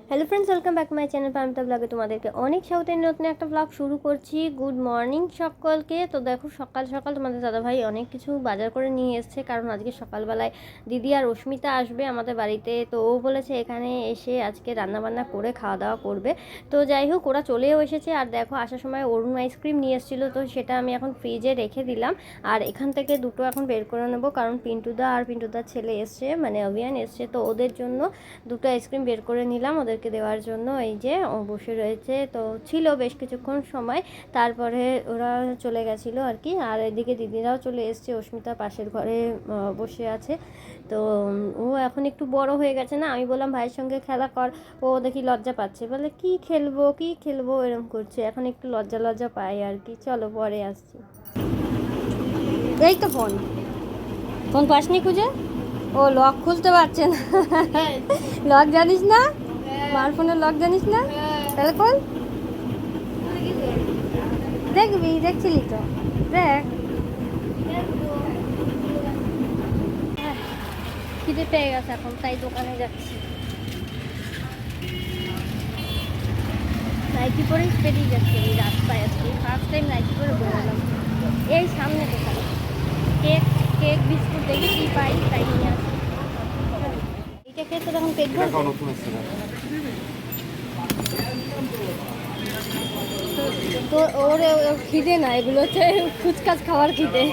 Hello friends, welcome back my channel Pamita ব্লগে তোমাদেরকে অনেক স্বাগত। নতুন একটা ব্লগ শুরু করছি। গুড মর্নিং সকলকে। তো দেখো সকাল সকাল তোমাদের দাদাভাই অনেক কিছু বাজার করে নিয়ে এসছে, কারণ আজকে সকালবেলায় দিদি আর অস্মিতা আসবে আমাদের বাড়িতে। তো ও বলেছে এখানে এসে আজকে রান্নাবান্না করে খাওয়া দাওয়া করবে। তো যাই হোক, ওরা চলেও এসেছে। আর দেখো আসার সময় অরুণ আইসক্রিম নিয়ে এসেছিলো, তো সেটা আমি এখন ফ্রিজে রেখে দিলাম। আর এখান থেকে দুটো এখন বের করে নেবো, কারণ পিন্টুদা আর পিন্টুদার ছেলে এসছে, মানে অভিয়ান এসছে। তো ওদের জন্য দুটো আইসক্রিম বের করে নিলাম ওদেরকে দেওয়ার জন্য। এই যে ও বসে রয়েছে, তো ছিল বেশ কিছুক্ষণ সময়, তারপরে ওরা চলে গেছিলো আর কি। আর এদিকে দিদিরাও চলে এসছে, অস্মিতা পাশের ঘরে বসে আছে। তো ও এখন একটু বড় হয়ে গেছে না, আমি বললাম ভাইয়ের সঙ্গে খেলা কর, ও দেখি লজ্জা পাচ্ছে, বলে কি খেলবো এরকম করছে। এখন একটু লজ্জা লজ্জা পাই আর কি। চলো পরে আসছি। এই তো ফোন ফোন পাসনি খুঁজে? ও লক খুলতে পারছে না। লক জানিস না? মার ফোনের লক জানিস না? তাহলে খোল। দেখবি, দেখছিলি তো, দেখ। খিদে পেয়ে গেছে এখন, তাই দোকানে যাচ্ছি। নাইটি পরেই বেরিয়ে যাচ্ছি এই রাস্তায়। আজকে ফার্স্ট টাইম নাইটি পরে বেরোলাম। এই সামনে দোকানে কেক কেক বিস্কুট দেখি কি পাই তাই নিয়ে আসি। এইটা খেয়ে তো তখন পেট ভরবে। তো ওর খিদে না, এগুলো হচ্ছে ফুচকাচ খাওয়ার খিদে।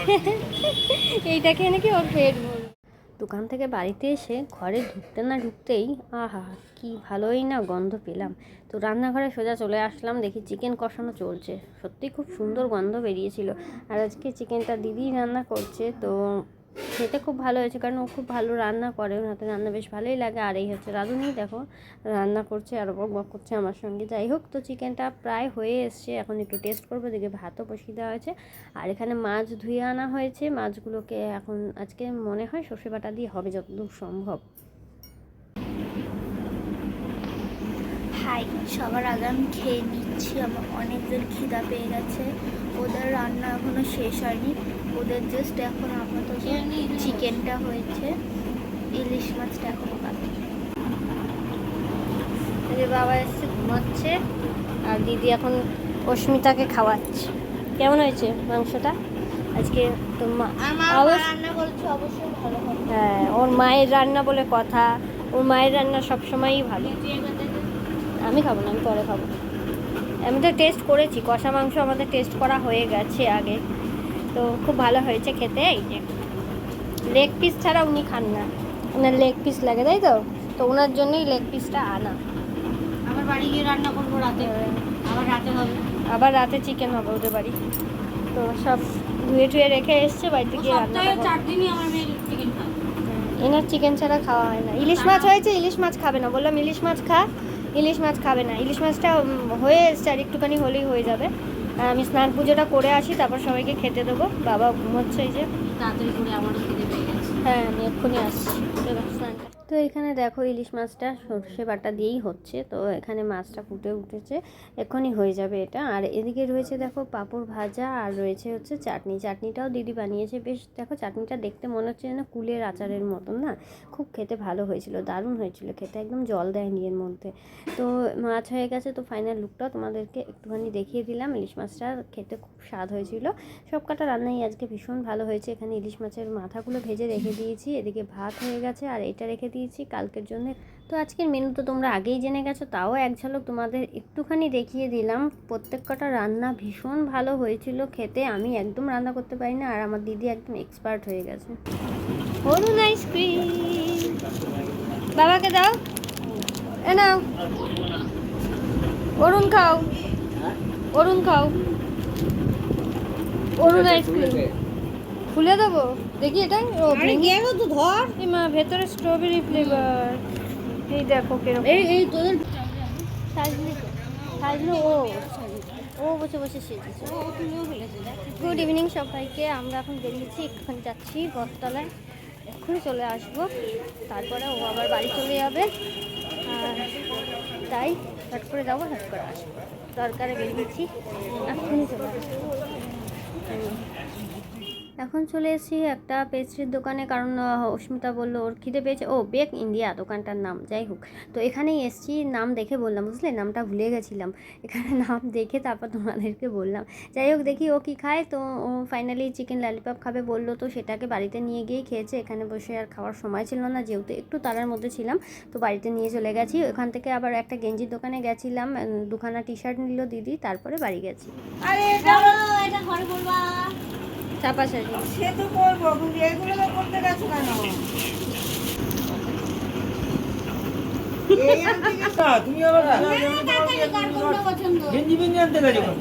এইটা খেয়ে নাকি ওর পেট ভরবে। দোকান থেকে বাড়িতে এসে ঘরে ঢুকতে না ঢুকতেই আহা কি ভালোই না গন্ধ পেলাম। তো রান্নাঘরে সোজা চলে আসলাম, দেখি চিকেন কষানো চলছে। সত্যি খুব সুন্দর গন্ধ বেরিয়েছিল। আর আজকে চিকেনটা দিদি রান্না করছে, তো খেতে খুব ভালো হয়েছে, কারণ ও খুব ভালো রান্না করে, ওর হাতে রান্না বেশ ভালোই লাগে। আর এই হচ্ছে রাঁধুনি, দেখো রান্না করছে আর বক বক করছে আমার সঙ্গে। যাই হোক, তো চিকেনটা প্রায় হয়ে এসছে, এখন একটু টেস্ট করবো। দিকে ভাতও বসিয়ে দেওয়া হয়েছে। আর এখানে মাছ ধুয়ে আনা হয়েছে, মাছগুলোকে এখন আজকে মনে হয় সর্ষে বাটা দিয়ে হবে যতদূর সম্ভব। হাই, সবার আগে আমি খেয়ে নিচ্ছি। আমার অনেক জোর খিদা পেয়ে গেছে। ওদের রান্না এখনো শেষ হয়নি, ওদের জাস্ট এখন আপাতত চিকেনটা হয়েছে, ইলিশ মাছটা এখনো বাকি। বাবা এসছে, ঘুমাচ্ছে, আর দিদি এখন অস্মিতাকে খাওয়াচ্ছে। কেমন হয়েছে মাংসটা আজকে? তো রান্না করেছে, অবশ্যই ভালো হবে। হ্যাঁ, ওর মায়ের রান্না বলে কথা, ওর মায়ের রান্না সবসময়ই ভালো। আমি খাবো না, আমি পরে খাবো। আমি তো টেস্ট করেছি, কষা মাংস আমাদের টেস্ট করা হয়ে গেছে আগে, তো খুব ভালো হয়েছে খেতে। এই যে লেগ পিস ছাড়া উনি খান না, ওনার লেগ পিস লাগে, তাই তো? তো ওনার জন্যই লেগ পিসটা আনা। আবার বাড়ি গিয়ে রান্না করবো রাতে, আবার রাতে চিকেন হবে ওদের বাড়ি। তো সব ধুয়ে টুয়ে রেখে এসছে, বাড়িতে গিয়ে রান্না। 4 দিনই আমার মেয়ে চিকেন খায়। এনার চিকেন ছাড়া খাওয়া হয় না। ইলিশ মাছ হয়েছে, ইলিশ মাছ খাবে না, বললাম ইলিশ মাছ খা, ইলিশ মাছ খাবে না। ইলিশ মাছটা হয়ে এসছে, আর একটুখানি হলেই হয়ে যাবে। আর আমি স্নান পুজোটা করে আসি, তারপর সবাইকে খেতে দেবো। বাবা ঘুমোচ্ছে, এই যে তাড়াতাড়ি করে আমারও খেতে পেয়ে গেছে। হ্যাঁ, আমি এক্ষুনি আসছি। তো এখানে দেখো ইলিশ মাছটা সর্ষে বাটা দিয়েই হচ্ছে। তো এখানে মাছটা ফুটে উঠেছে, এক্ষুনি হয়ে যাবে এটা। আর এদিকে রয়েছে দেখো পাঁপড় ভাজা, আর রয়েছে হচ্ছে চাটনি। চাটনিটাও দিদি বানিয়েছে বেশ। দেখো চাটনিটা দেখতে মনে হচ্ছে যেন কুলের আচারের মতন না, খুব খেতে ভালো হয়েছিল, দারুণ হয়েছিল খেতে, একদম জল দেয়নি এর মধ্যে। তো মাছ হয়ে গেছে, তো ফাইনাল লুকটাও তোমাদেরকে একটুখানি দেখিয়ে দিলাম। ইলিশ মাছটা খেতে খুব স্বাদ হয়েছিল। সব কটা রান্নাই আজকে ভীষণ ভালো হয়েছে। এখানে ইলিশ মাছের মাথাগুলো ভেজে রেখে দিয়েছি, এদিকে ভাত হয়ে গেছে, আর এটা রেখে দিয়েছি কালকের জন্য। তো আজকের মেনু তো তোমরা আগেই জেনে গেছো, তাও এক ঝলক তোমাদের একটুখানি দেখিয়ে দিলাম। প্রত্যেক কটা রান্না ভীষণ ভালো হয়েছিল খেতে। আমি একদম রান্না করতে পারি না, আর আমার দিদি একদম এক্সপার্ট হয়ে গেছে। অরুণ আইসক্রিম বাবাকে দাও, এ নাও অরুণ খাও, অরুণ খাও, অরুণ আইসক্রিম খুলে দেবো দেখি। এটাই ও তো ধর, মা ভেতরে স্ট্রবেরি ফ্লেভার। এই দেখো কিরকম, এই তোদের সাজলো ও বসে বসে সেজেছে। গুড ইভিনিং সবাইকে। আমরা এখন বেরিয়েছি, একটুখানি যাচ্ছি বটতলায়, এক্ষুনি চলে আসবো। তারপরে ও আবার বাড়ি চলে যাবে, আর তাই হট করে যাবো, হট করে আসবো। দরকারে বেরিয়েছি, এক্ষুনি চলে আসবো। এখন চলে এসেছি একটা পেস্ট্রির দোকানে, কারণ অস্মিতা বললো ওর খিদে পেয়েছে। ও বেক ইন্ডিয়া দোকানটার নাম, যাই হোক। তো এখানেই এসেছি, নাম দেখে বললাম, বুঝলে নামটা ভুলে গেছিলাম, এখানে নাম দেখে তারপর তোমাদেরকে বললাম। যাই হোক, দেখি ও কী খায়। তো ও ফাইনালি চিকেন ললিপপ খাবে বললো, তো সেটাকে বাড়িতে নিয়ে গিয়েই খেয়েছে। এখানে বসে আর খাওয়ার সময় ছিল না, যেহেতু একটু তাড়ার মধ্যে ছিলাম, তো বাড়িতে নিয়ে চলে গেছি। ওখান থেকে আবার একটা গেঞ্জির দোকানে গেছিলাম, দুখানা টি শার্ট নিল দিদি, তারপরে বাড়ি গেছি। এটা ঘরে বলবা চাপা সাজি সে তো করবো, কিন্তু এগুলো তো করতে গেছো কেন? এই আনতে গেছো? তুমি আবার গেঞ্জি বেঞ্জি আনতে গেছো কেন?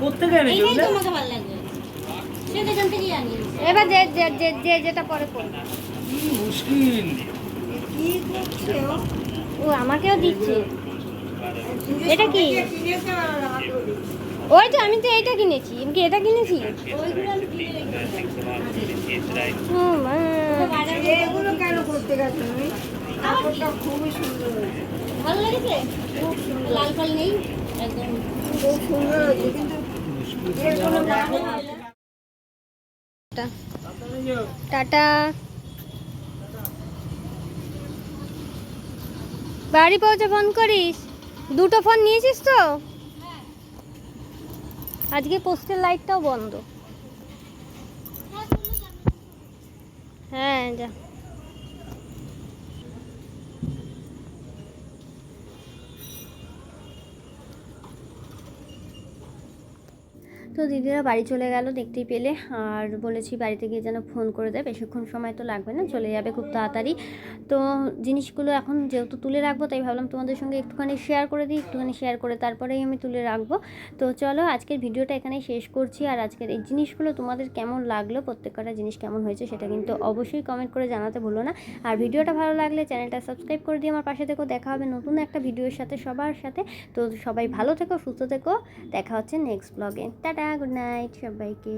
কোত্থেকে এনেছো এগুলো? এবার যে যেটা পরে করবে। কি মুশকিল। কি করছে ও? ও আমাকেও দিচ্ছে। এটা কি? কিনেছে আর আমাকেও দিচ্ছে। ওই তো আমি তো এইটা কিনেছি, আমি কি এটা কিনেছি? ও মা। এগুলো কেন করতে গেছো তুমি? কাপড়টা খুবই সুন্দর হয়েছে। ভালো লেগেছে? লাল ফল নেই একদম। খুব সুন্দর হয়েছে, কিন্তু এর কোনো মানে টাটা। বাড়ি পৌঁছে ফোন করিস। দুটো ফোন নিয়েছিস তো? আজকে পোস্টের লাইটটাও বন্ধ। হ্যাঁ যা। তো দিদিরা বাড়ি চলে গেল দেখতেই পেলে, আর বলেছি বাড়িতে গিয়ে যেন ফোন করে দেয়, বেশিক্ষণ সময় তো লাগবে না, চলে যাবে খুব তাড়াতাড়ি। তো জিনিসগুলো এখন যেহেতু তুলে রাখবো, তাই ভাবলাম তোমাদের সঙ্গে একটুখানি শেয়ার করে দিই, একটুখানি শেয়ার করে তারপরেই আমি তুলে রাখবো। তো চলো আজকের ভিডিওটা এখানেই শেষ করছি। আর আজকের এই জিনিসগুলো তোমাদের কেমন লাগলো, প্রত্যেকটা জিনিস কেমন হয়েছে সেটা কিন্তু অবশ্যই কমেন্ট করে জানাতে ভুলো না। আর ভিডিওটা ভালো লাগলে চ্যানেলটা সাবস্ক্রাইব করে দিয়ে আমার পাশে থেকো। দেখা হবে নতুন একটা ভিডিওর সাথে, সবার সাথে। তো সবাই ভালো থেকো, সুস্থ থেকো, দেখা হচ্ছে নেক্সট ব্লগে। টাটা, গুড নাইট সবাইকে।